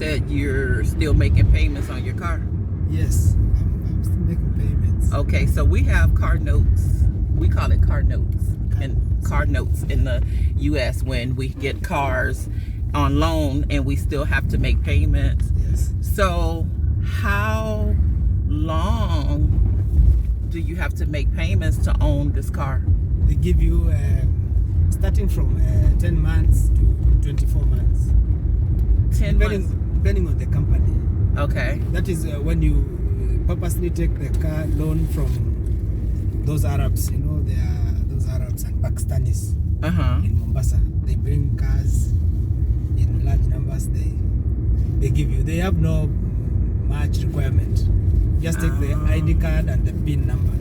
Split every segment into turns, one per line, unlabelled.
said you're still making payments on your car.
Yes, I'm still making payments.
Okay, so we have car notes. We call it car notes. Car notes in the U.S. when we get cars on loan and we still have to make payments.
Yes.
So how long do you have to make payments to own this car?
They give you starting from 10 months to 24 months.
10 months?
Depending on the company.
Okay.
That is when you purposely take the car loan from those Arabs. You know, they are those Arabs and Pakistanis in Mombasa. They bring cars in large numbers. They give you. They have no much requirement. Just take the ID card and the PIN number.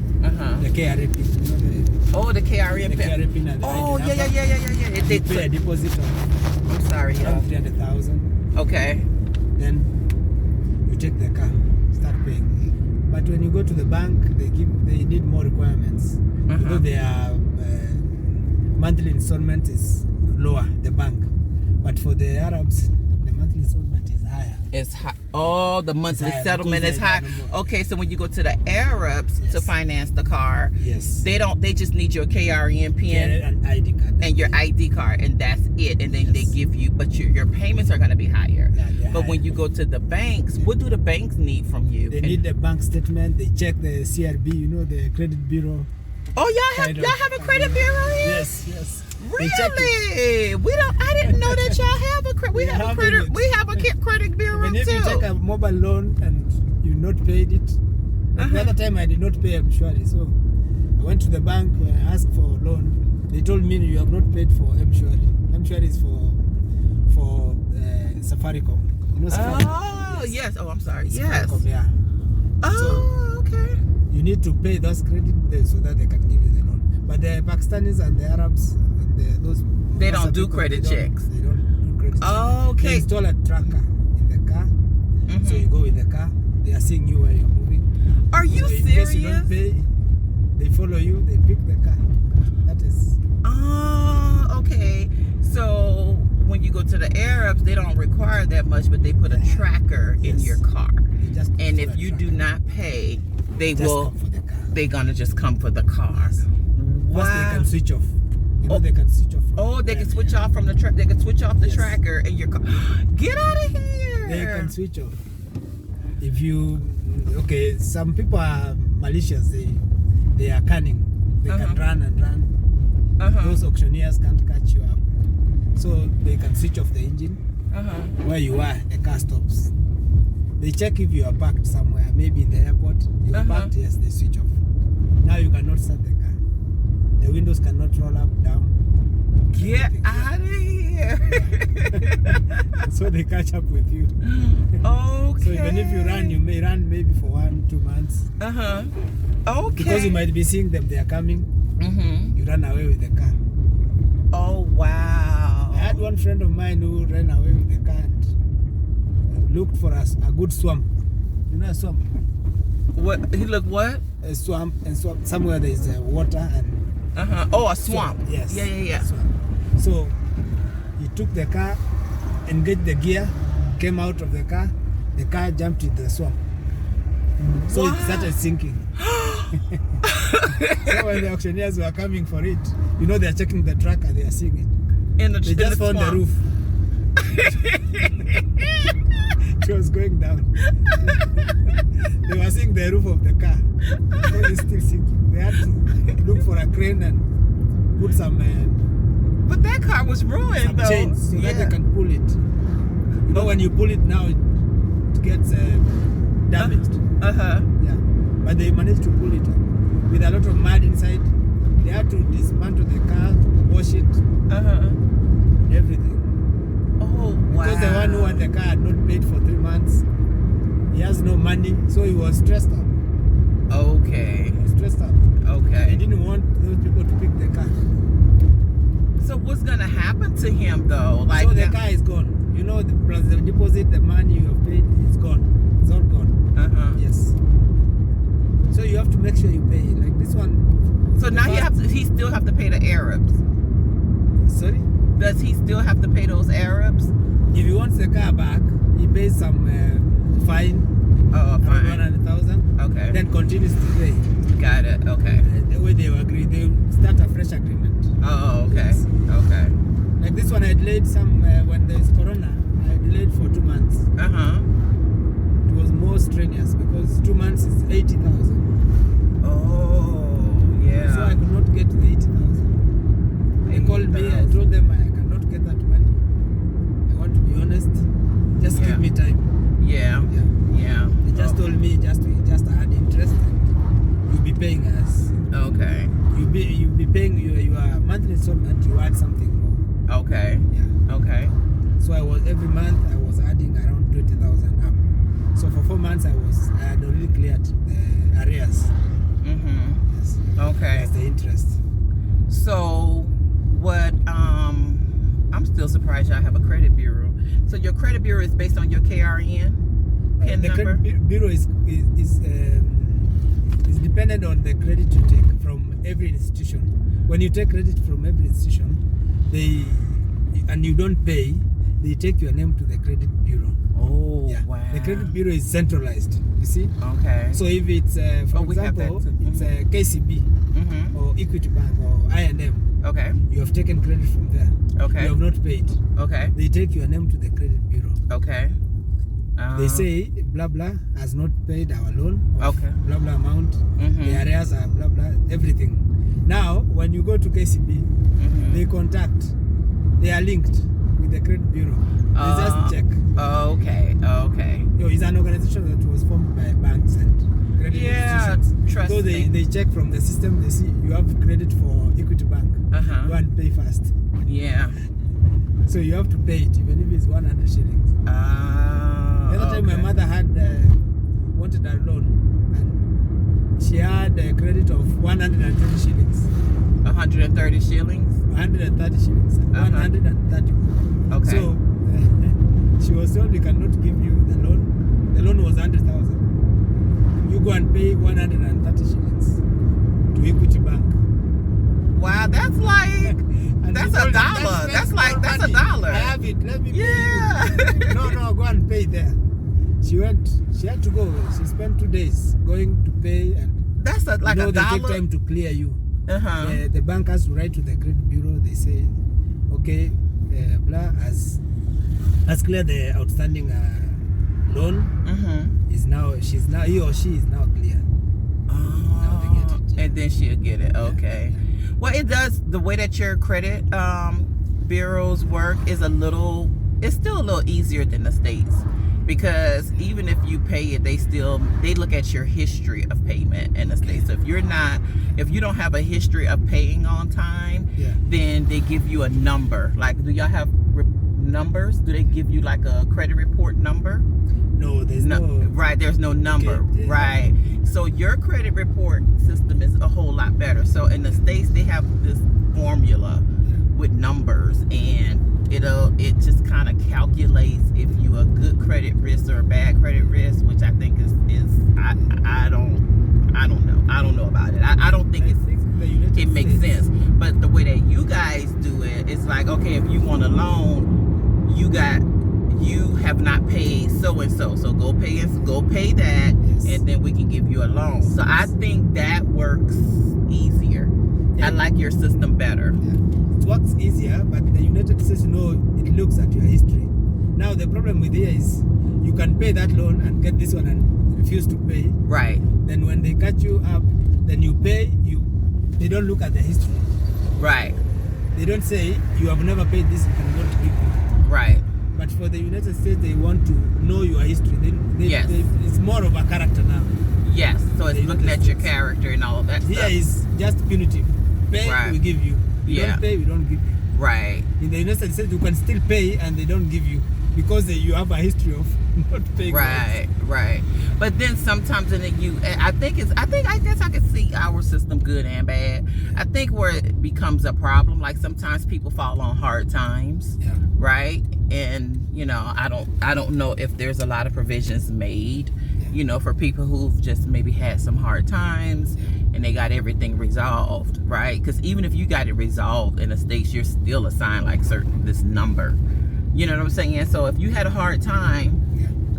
The KRA PIN. You know,
the KRA PIN.
The KRA PIN and the ID number.
Yeah.
They pay a deposit of
I'm sorry, y'all.
300,000.
Okay.
Then you take the car, start paying. But when you go to the bank, they need more requirements. Because their monthly installment is lower, the bank. But for the Arabs, the monthly installment is higher.
It's high. Oh, the monthly settlement is high. Okay, so when you go to the Arabs to finance the car, they just need your KRN PIN
and ID card.
And your ID card, and that's it. And then they give you, but your payments are going to be higher. But when you go to the banks, what do the banks need from you?
They need the bank statement. They check the CRB, you know, the credit bureau.
Oh, y'all have a credit bureau here?
Yes.
Really? I didn't know that y'all have a credit. We have a credit bureau
and if
too.
you take a mobile loan and you not paid it, the other time I did not pay M-Shwari, so I went to the bank where I asked for a loan. They told me you have not paid for M-Shwari. M-Shwari is for Safaricom. You know Safaricom?
Oh yes. Oh, I'm sorry.
Safaricom,
yes.
Yeah.
Oh, okay.
You need to pay those credit there so that they can give you the loan. But the Pakistanis and the Arabs,
they don't do credit checks.
They don't do credit checks.
Okay.
They install a tracker in the car. So you go with the car. They are seeing you where you're moving.
Are you
in
serious?
Case you don't pay, they follow you. They pick the car. That is.
Okay. So when you go to the Arabs, they don't require that much, but they put a tracker in your car. And if you do not pay, they're gonna just come for the car.
Wow. Plus they can switch off. You know, they can switch off.
They can switch off from the track. They can switch off the tracker in your car. Get out of here!
They can switch off. If you some people are malicious. They are cunning. They can run and run. Those auctioneers can't catch you up, so they can switch off the engine. Where you are, the car stops. They check if you are parked somewhere, maybe in the airport. You are parked, yes, they switch off. Now you cannot start the car. The windows cannot roll up, down.
Get out of here!
So they catch up with you.
Okay.
So even if you run, you may run maybe for 1-2 months.
Okay.
Because you might be seeing them, they are coming. You run away with the car.
Oh wow!
I had one friend of mine who ran away with the car and looked for us a good swamp. You know a swamp?
What? He looked what?
A swamp, and somewhere there is water and.
Oh, a swamp.
Yes.
Yeah.
So he took the car, engaged the gear, came out of the car jumped into the swamp. So it started sinking. So when the auctioneers were coming for it, you know, they're checking the tracker, they are seeing it. They just found the roof. She was going down. They were seeing the roof of the car. So it's still sinking. They had to look for a crane and put some
but that car was ruined though.
Chains so that they can pull it. You know, when you pull it now, it gets damaged. Yeah. But they managed to pull it up with a lot of mud inside. They had to dismantle the car, wash it, everything.
Oh wow!
Because the one who had the car had not paid for 3 months. He has no money, so he was stressed out.
Okay.
He was stressed out.
Okay.
He didn't want those people to pick the car.
So what's gonna happen to him though? Like,
so the car is gone. You know, plus the deposit, the money you have paid, it's gone. It's all gone. Yes. So you have to make sure you pay. Like this one.
So now he still have to pay the Arabs.
Sorry?
Does he still have to pay those Arabs?
If he wants the car back, he pay some fine.
Oh, fine.
100,000.
Okay.
Then continues to pay.
Got it. Okay.
The way they agree, they start a fresh agreement.
Oh, okay.
Yes.
Okay.
Like this one, I delayed some when there's Corona. I delayed for 2 months. It was more strenuous because 2 months is 80,000.
Oh, yeah.
So I could not get the 80,000. They called me. I told them I cannot get that money. I want to be honest. Just give me time.
Yeah.
They just told me just add interest and you'll be paying us.
Okay.
You'll be paying your monthly installment. You add something more.
Okay.
Yeah.
Okay.
So every month I was adding around 20,000 up. So for 4 months I had already cleared the arrears. Yes.
Okay.
That's the interest.
So what? I'm still surprised y'all have a credit bureau. So your credit bureau is based on your KRN PIN
the
number?
credit bureau is dependent on the credit you take from every institution. When you take credit from every institution, and you don't pay, they take your name to the credit bureau.
Oh,
yeah.
Wow.
The credit bureau is centralized, you see?
Okay.
So if it's, for example, it's a KCB or Equity Bank or I&M,
okay,
you have taken credit from there.
Okay.
You have not paid.
Okay.
They take your name to the credit bureau.
Okay.
They say blah blah has not paid our loan.
Okay.
Blah blah amount. The arrears are blah blah everything. Now when you go to KCB, they contact. They are linked with the credit bureau. They just check.
Okay. Okay.
It's an organization that was formed by banks and credit institutions.
Trust
so they check from the system. They see you have credit for Equity Bank. Go and pay fast.
Yeah.
So you have to pay it even if it's 100 shillings. The other time my mother had wanted a loan and she had a credit of 120 shillings.
130 shillings?
130 shillings. 130.
Okay.
So she was told we cannot give you the loan. The loan was 100,000. You go and pay 130 shillings to Equity Bank.
Wow, that's like that's $1. That's $1.
I have it. Let me pay you. No, go and pay there. She had to go. She spent 2 days going to pay, and
that's like $1.
They take time to clear you. The bank has to write to the credit bureau. They say, okay, blah has cleared the outstanding loan. He or she is now clear. Now they get it.
And then she'll get it. Okay.
Yeah.
Well, it does. The way that your credit bureaus work is it's still a little easier than the States, because even if you pay it, they look at your history of payment in the States. So if you don't have a history of paying on time, then they give you a number. Like, do y'all have numbers? Do they give you like a credit report number?
No, there's no.
Right, there's no number. Okay. Right. So your credit report system is a whole lot better. So in the States, they have this formula with numbers, and it just kind of calculates if you a good credit risk or a bad credit risk, which I think is I don't know about it. I don't think it makes sense. But the way that you guys do it, it's like, okay, if you want a loan, you have not paid so and so go pay that, and then we can give you a loan. So I think that works easier. I like your system better.
It works easier, but the United States, it looks at your history. Now the problem with here is you can pay that loan and get this one and refuse to pay. Right. Then when they catch you up, then you pay. They don't look at the history. Right. They don't say you have never paid this, you cannot give it. Right. But for the United States, they want to know your history. It's more of a character now. Yes. So it's looking at your character and all of that stuff. Here is just punitive. Pay, we give you. You don't pay, we don't give you. Right. In the United States, you can still pay and they don't give you because you have a history of not paying. Right. Right. But then sometimes I guess I can see our system good and bad. I think where it becomes a problem, like sometimes people fall on hard times. Yeah. Right. And I don't know if there's a lot of provisions made, for people who've just maybe had some hard times and they got everything resolved, right? Because even if you got it resolved in the States, you're still assigned like this number. You know what I'm saying? So if you had a hard time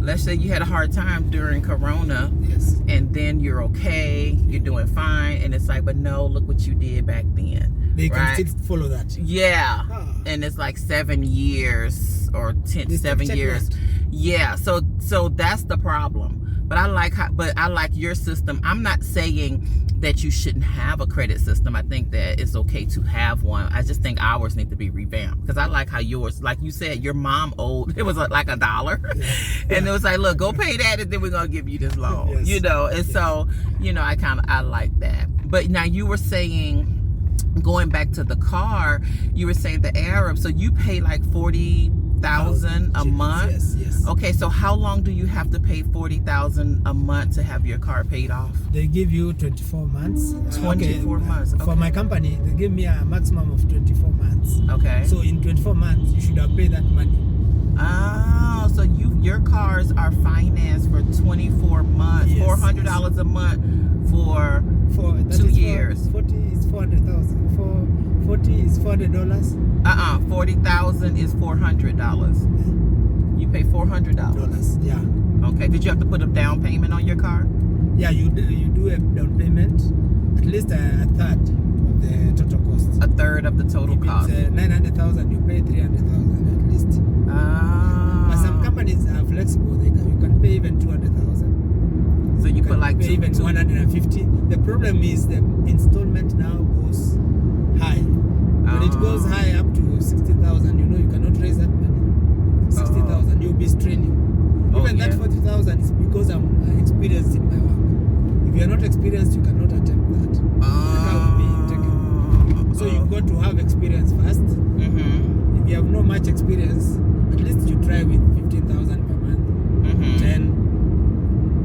let's say you had a hard time during Corona,
Yes.
and then you're okay, you're doing fine, and it's like, but no, look what you did back then.
They
right?
can still follow that.
Yeah.
Ah.
And it's like 7 years or 7 years. Yeah. So that's the problem. But I like your system. I'm not saying that you shouldn't have a credit system. I think that it's okay to have one. I just think ours need to be revamped, because I like how yours, like you said, your mom owed, it was like $1.
Yeah.
And it was like, look, go pay that, and then we're going to give you this loan.
Yes.
You know, and
yes.
so, you know, I like that. But now you were saying, going back to the car, you were saying the Arab, so you pay like 40,000 a month.
Yes.
Okay, so how long do you have to pay 40,000 a month to have your car paid off?
They give you 24 months.
24 months. Okay.
For my company, they give me a maximum of 24 months.
Okay.
So in 24 months, you should have paid that money.
Oh, so your cars are financed for 24 months,
Yes,
$400 a month for 2 years.
40 is 400,000. 40 is $400.
40,000 is $400. You pay $400.
Yeah.
Okay. Did you have to put a down payment on your car?
Yeah, you do a down payment, at least a third of the total cost.
A third of the total cost.
If it's 900,000, you pay 300,000 at least. But some companies are flexible. You can pay even 200,000.
So you put like
pay even 150. The problem is the installment now goes high. When it goes high up to 60,000, you cannot raise that money. 60,000, you'll be straining. Even that 40,000 is because I'm experienced in my work. If you're not experienced, you cannot attempt that. That will be taken. So you've got to have experience first.
Mm-hmm.
If you have no much experience, at least you try with 15,000 per month.
Mm-hmm.
Then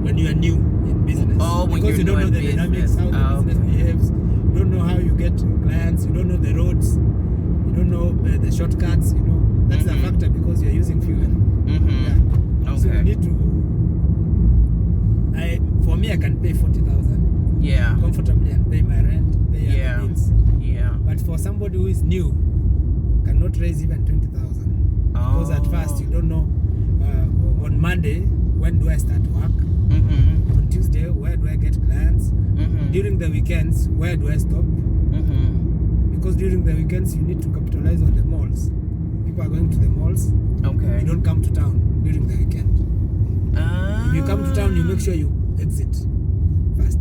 when you are new in business.
When
you don't know the dynamics, how the business behaves. You don't know how you get clients. You don't know the roads. You don't know the shortcuts. That's a factor because you're using fuel.
Mm-hmm.
Yeah.
Okay.
So you need to. For me, I can pay 40,000.
Yeah.
Comfortably and pay my rent, pay other bills.
Yeah.
But for somebody who is new, cannot raise even 20,000 because at first you don't know. On Monday, when do I start work?
Mm-hmm.
On Tuesday, where do I get clients?
Mm-hmm.
During the weekends, where do I stop?
Mm-hmm.
Because during the weekends, you need to capitalize on the malls. People are going to the malls.
Okay.
You don't come to town during the weekend. If you come to town, you make sure you exit first.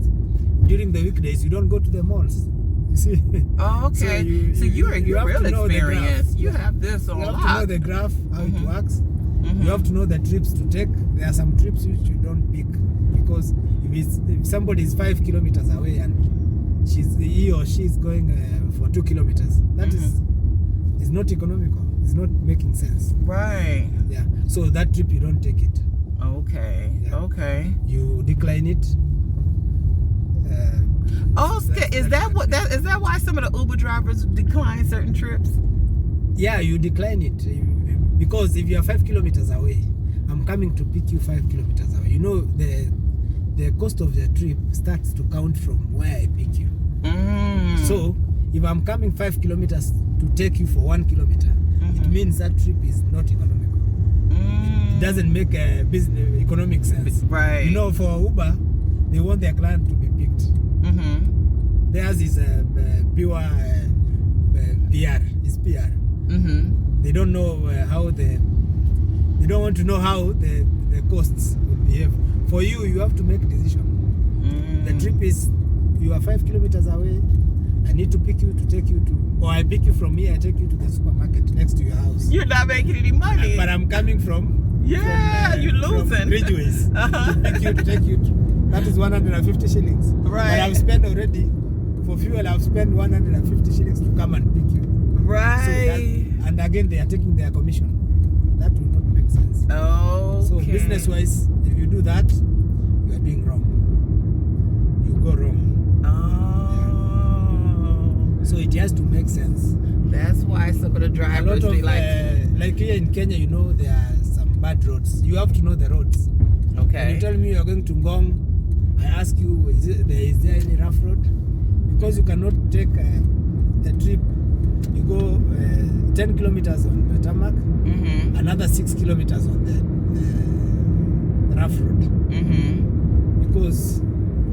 During the weekdays, you don't go to the malls. You see?
Oh, okay. So you're real experienced. You have this on
lock. You
lock.
have to know the graph, how it works.
Mm-hmm.
You have to know the trips to take. There are some trips which you don't pick because if somebody is 5 kilometers away and he or she is going for 2 kilometers, that is not economical. It's not making sense.
Right.
Yeah. So that trip you don't take it.
Okay. Yeah. Okay.
You decline it.
Is that why some of the Uber drivers decline certain trips?
Yeah, you decline it because if you are 5 kilometers away, I'm coming to pick you 5 kilometers away. The cost of the trip starts to count from where I pick you. So if I'm coming 5 kilometers to take you for 1 kilometer, it means that trip is not economical. It doesn't make a business economic sense.
Right.
For Uber, they want their client to be picked. Theirs is pure PR. It's PR. They don't know how they don't want to know how the costs will behave. For you, you have to make a decision. The trip is, you are 5 kilometers away. I need to pick you to take you to, or I pick you from here, I take you to the supermarket next to your house.
You're not making any money.
But I'm coming from
you're losing.
Ridgeways. To pick you to take you to, that is 150 shillings.
Right.
But I've spent already, for fuel, I've spent 150 shillings to come and pick you.
Right.
So and again, they are taking their commission. That will not make sense.
Okay.
So business-wise, if you do that, you are doing wrong. You go wrong.
Oh.
So it has to make sense.
That's why some of the drivers,
like here in Kenya, there are some bad roads. You have to know the roads.
Okay.
When you tell me you are going to Ngong, I ask you, is there any rough road? Because you cannot take a trip. You go 10 kilometers on the tarmac, another 6 kilometers on the rough road. Because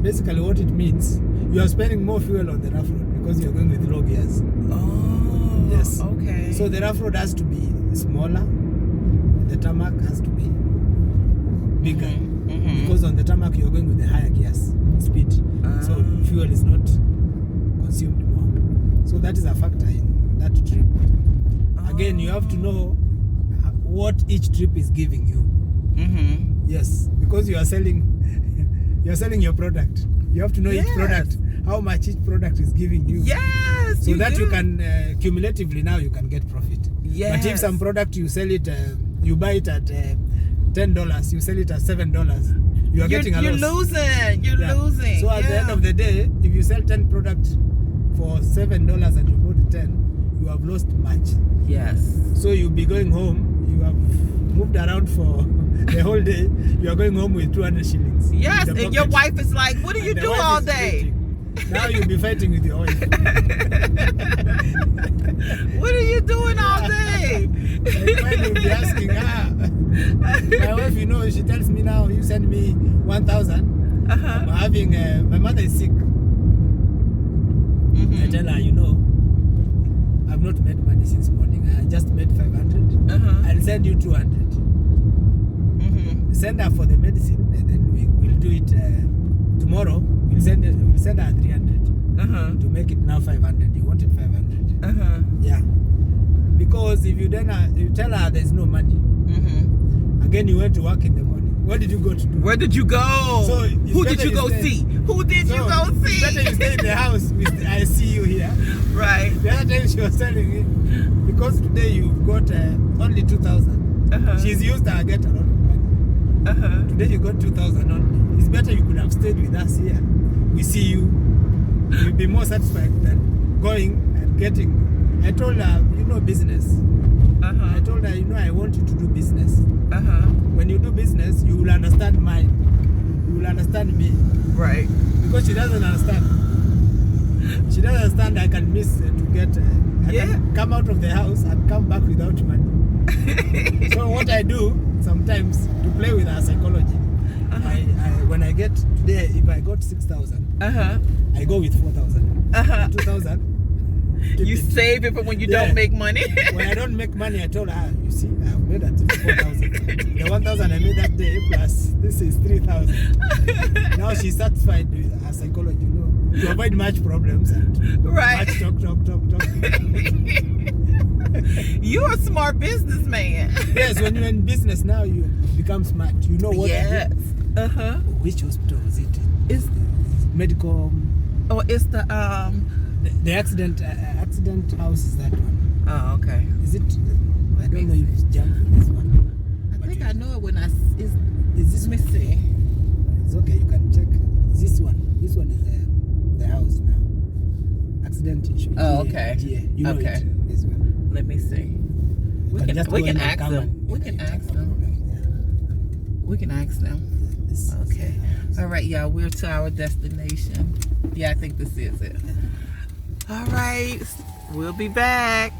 basically what it means, you are spending more fuel on the rough road because you are going with low gears.
Oh,
yes.
Okay.
So the rough road has to be smaller. The tarmac has to be bigger. Because on the tarmac you are going with the higher gears speed. So fuel is not consumed more. So that is a factor in that trip. Again, you have to know what each trip is giving you. Yes, because you are selling your product. You have to know each product, how much each product is giving you.
Yes.
So that you can cumulatively now you can get profit.
Yes.
But if some product you sell it, you buy it at $10, you sell it at $7, you are getting a loss.
You're losing.
So at the end of the day, if you sell 10 products for $7 and you bought 10, you have lost much.
Yes.
So you'll be going home. You have moved around for the whole day. You are going home with 200 shillings.
Yes, and your wife is like, "What do you do all day?"
Now you'll be fighting with your wife.
What are you doing all day?
Like, you'll be asking, my wife, you know, she tells me now, you send me 1,000. I'm having, my mother is sick. I tell her, you know, I've not made money since morning. I just made 500. I'll send you 200. Send her for the medicine, and then we'll do it tomorrow. We'll send her 300 to make it now 500. You wanted 500. Yeah. Because if you tell her there's no money, again you went to work in the morning. What did you go to do?
Where did you go?
So
who did you go see? Who did you go see?
Better you stay in the house. I see you here.
Right.
The other time she was telling me, because today you've got only 2,000. She's used to get a lot of money. Today you got 2,000 only. It's better you could have stayed with us here. We see you. You'll be more satisfied than going and getting. I told her, you know, business. I told her, you know, I want you to do business. When you do business, you will understand mine. You will understand me.
Right.
Because she doesn't understand. She doesn't understand I can miss to get. I can come out of the house and come back without money. So what I do sometimes to play with her psychology, when I get today, if I got 6,000, I go with 4,000, 2,000.
You save it for when you don't make money.
When I don't make money, I told her, you see, I've made at 4,000. The 1,000 I made that day plus this is 3,000. Now she's satisfied with her psychology, you know, to avoid much problems and much talk.
You're a smart businessman.
Yes, when you're in business now, you become smart. You know what to do. Which hospital is it?
It's
medical.
Oh, it's the
The accident house is that one.
Oh, okay.
Is it? I don't know if it's jumped with this one.
I think I know it when is this missing?
It's okay, you can check. Is this one? This one is the house now. Accident insurance.
Oh, okay.
Yeah, you know
okay.
it. This one.
Let me see. We can ask them. We can ask them. We can ask them. Okay. All right, y'all. We're to our destination. Yeah, I think this is it. All right. We'll be back.